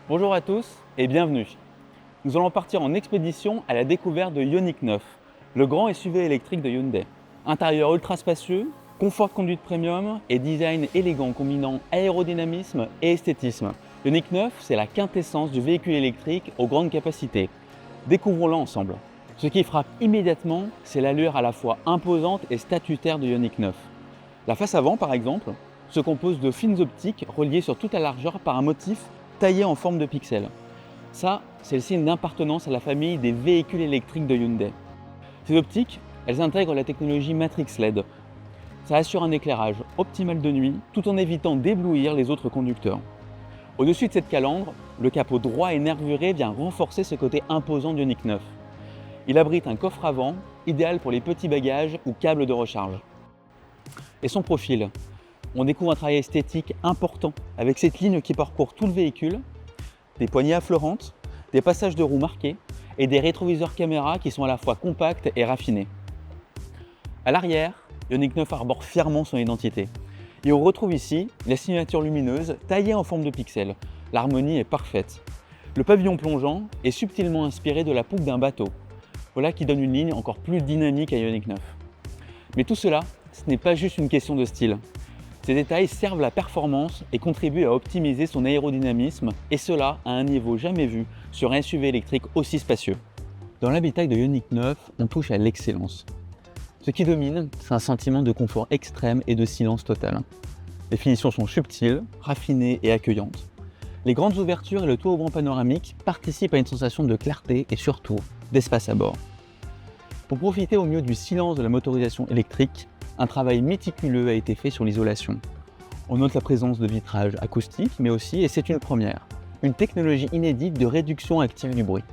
Bonjour à tous et bienvenue. Nous allons partir en expédition à la découverte de Ioniq 9, le grand SUV électrique de Hyundai. Intérieur ultra spacieux, confort de conduite premium et design élégant combinant aérodynamisme et esthétisme. Ioniq 9, c'est la quintessence du véhicule électrique aux grandes capacités. Découvrons-le ensemble. Ce qui frappe immédiatement, c'est l'allure à la fois imposante et statutaire de Ioniq 9. La face avant, par exemple, se compose de fines optiques reliées sur toute la largeur par un motif taillé en forme de pixels. Ça, c'est le signe d'appartenance à la famille des véhicules électriques de Hyundai. Ces optiques, elles intègrent la technologie Matrix LED. Ça assure un éclairage optimal de nuit tout en évitant d'éblouir les autres conducteurs. Au-dessus de cette calandre, le capot droit et nervuré vient renforcer ce côté imposant du Ioniq 9. Il abrite un coffre avant, idéal pour les petits bagages ou câbles de recharge. Et son profil, on découvre un travail esthétique important avec cette ligne qui parcourt tout le véhicule, des poignées affleurantes, des passages de roues marqués et des rétroviseurs caméra qui sont à la fois compacts et raffinés. À l'arrière, Ioniq 9 arbore fièrement son identité. Et on retrouve ici la signature lumineuse taillée en forme de pixels. L'harmonie est parfaite. Le pavillon plongeant est subtilement inspiré de la poupe d'un bateau. Voilà qui donne une ligne encore plus dynamique à Ioniq 9. Mais tout cela, ce n'est pas juste une question de style. Ces détails servent la performance et contribuent à optimiser son aérodynamisme, et cela à un niveau jamais vu sur un SUV électrique aussi spacieux. Dans l'habitacle de Ioniq 9, on touche à l'excellence. Ce qui domine, c'est un sentiment de confort extrême et de silence total. Les finitions sont subtiles, raffinées et accueillantes. Les grandes ouvertures et le toit ouvrant panoramique participent à une sensation de clarté et surtout d'espace à bord. Pour profiter au mieux du silence de la motorisation électrique, un travail méticuleux a été fait sur l'isolation. On note la présence de vitrages acoustiques, mais aussi, et c'est une première, une technologie inédite de réduction active du bruit.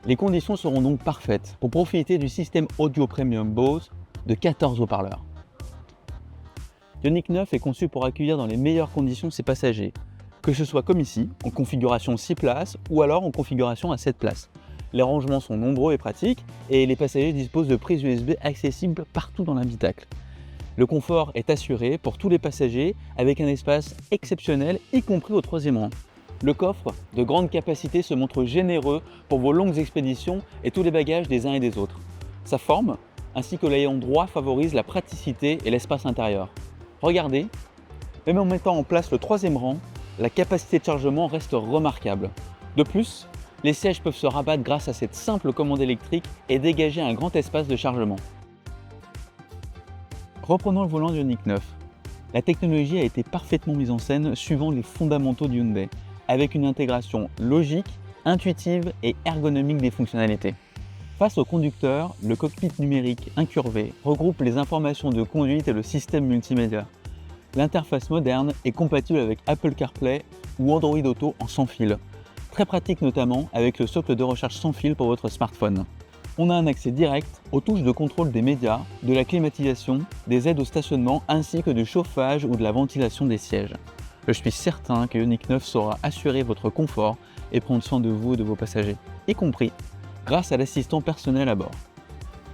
Les conditions seront donc parfaites pour profiter du système audio premium Bose de 14 haut-parleurs. Ioniq 9 est conçu pour accueillir dans les meilleures conditions ses passagers, que ce soit comme ici, en configuration 6 places ou alors en configuration à 7 places. Les rangements sont nombreux et pratiques et les passagers disposent de prises USB accessibles partout dans l'habitacle. Le confort est assuré pour tous les passagers avec un espace exceptionnel, y compris au troisième rang. Le coffre de grande capacité se montre généreux pour vos longues expéditions et tous les bagages des uns et des autres. Sa forme, ainsi que l'ayant droit, favorise la praticité et l'espace intérieur. Regardez, même en mettant en place le troisième rang, la capacité de chargement reste remarquable. De plus, les sièges peuvent se rabattre grâce à cette simple commande électrique et dégager un grand espace de chargement. Reprenons le volant du Ioniq 9. La technologie a été parfaitement mise en scène suivant les fondamentaux du Hyundai, avec une intégration logique, intuitive et ergonomique des fonctionnalités. Face au conducteur, le cockpit numérique incurvé regroupe les informations de conduite et le système multimédia. L'interface moderne est compatible avec Apple CarPlay ou Android Auto en sans fil. Très pratique notamment avec le socle de recharge sans fil pour votre smartphone. On a un accès direct aux touches de contrôle des médias, de la climatisation, des aides au stationnement ainsi que du chauffage ou de la ventilation des sièges. Je suis certain que Ioniq 9 saura assurer votre confort et prendre soin de vous et de vos passagers, y compris grâce à l'assistant personnel à bord.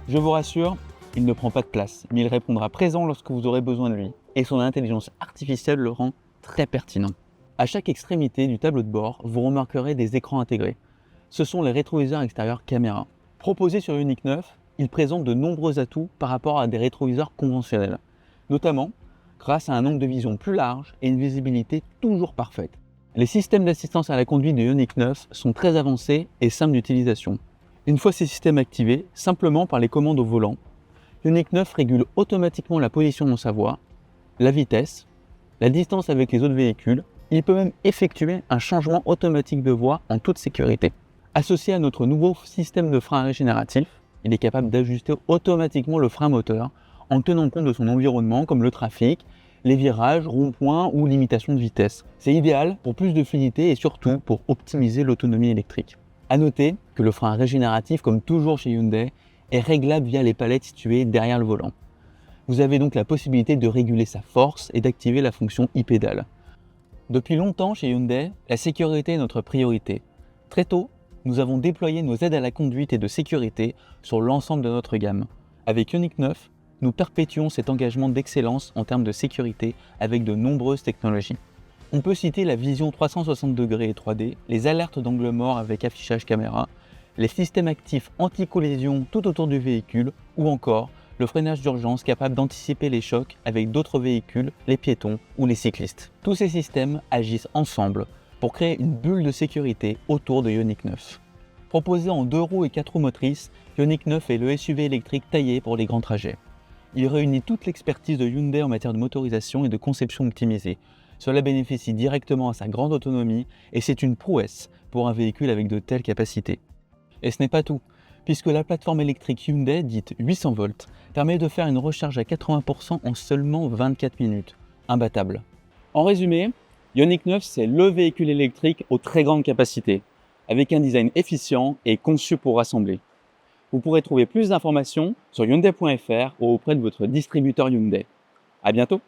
Je vous rassure, il ne prend pas de place, mais il répondra présent lorsque vous aurez besoin de lui, et son intelligence artificielle le rend très pertinent. À chaque extrémité du tableau de bord, vous remarquerez des écrans intégrés. Ce sont les rétroviseurs extérieurs caméra. Proposés sur Ioniq 9, ils présentent de nombreux atouts par rapport à des rétroviseurs conventionnels, notamment grâce à un angle de vision plus large et une visibilité toujours parfaite. Les systèmes d'assistance à la conduite de Ioniq 9 sont très avancés et simples d'utilisation. Une fois ces systèmes activés, simplement par les commandes au volant, Ioniq 9 régule automatiquement la position dans sa voie, la vitesse, la distance avec les autres véhicules. Il peut même effectuer un changement automatique de voie en toute sécurité. Associé à notre nouveau système de frein régénératif, il est capable d'ajuster automatiquement le frein moteur en tenant compte de son environnement comme le trafic, les virages, ronds-points ou limitation de vitesse. C'est idéal pour plus de fluidité et surtout pour optimiser l'autonomie électrique. A noter que le frein régénératif, comme toujours chez Hyundai, est réglable via les palettes situées derrière le volant. Vous avez donc la possibilité de réguler sa force et d'activer la fonction e-pédale. Depuis longtemps chez Hyundai, la sécurité est notre priorité. Très tôt, nous avons déployé nos aides à la conduite et de sécurité sur l'ensemble de notre gamme. Avec Ioniq 9, nous perpétuons cet engagement d'excellence en termes de sécurité avec de nombreuses technologies. On peut citer la vision 360 degrés et 3D, les alertes d'angle mort avec affichage caméra, les systèmes actifs anti-collision tout autour du véhicule ou encore le freinage d'urgence capable d'anticiper les chocs avec d'autres véhicules, les piétons ou les cyclistes. Tous ces systèmes agissent ensemble pour créer une bulle de sécurité autour de Ioniq 9. Proposé en 2 roues et 4 roues motrices, Ioniq 9 est le SUV électrique taillé pour les grands trajets. Il réunit toute l'expertise de Hyundai en matière de motorisation et de conception optimisée. Cela bénéficie directement à sa grande autonomie et c'est une prouesse pour un véhicule avec de telles capacités. Et ce n'est pas tout, puisque la plateforme électrique Hyundai, dite 800 volts, permet de faire une recharge à 80% en seulement 24 minutes. Imbattable. En résumé, Ioniq 9 c'est le véhicule électrique aux très grandes capacités, avec un design efficient et conçu pour rassembler. Vous pourrez trouver plus d'informations sur hyundai.fr ou auprès de votre distributeur Hyundai. À bientôt!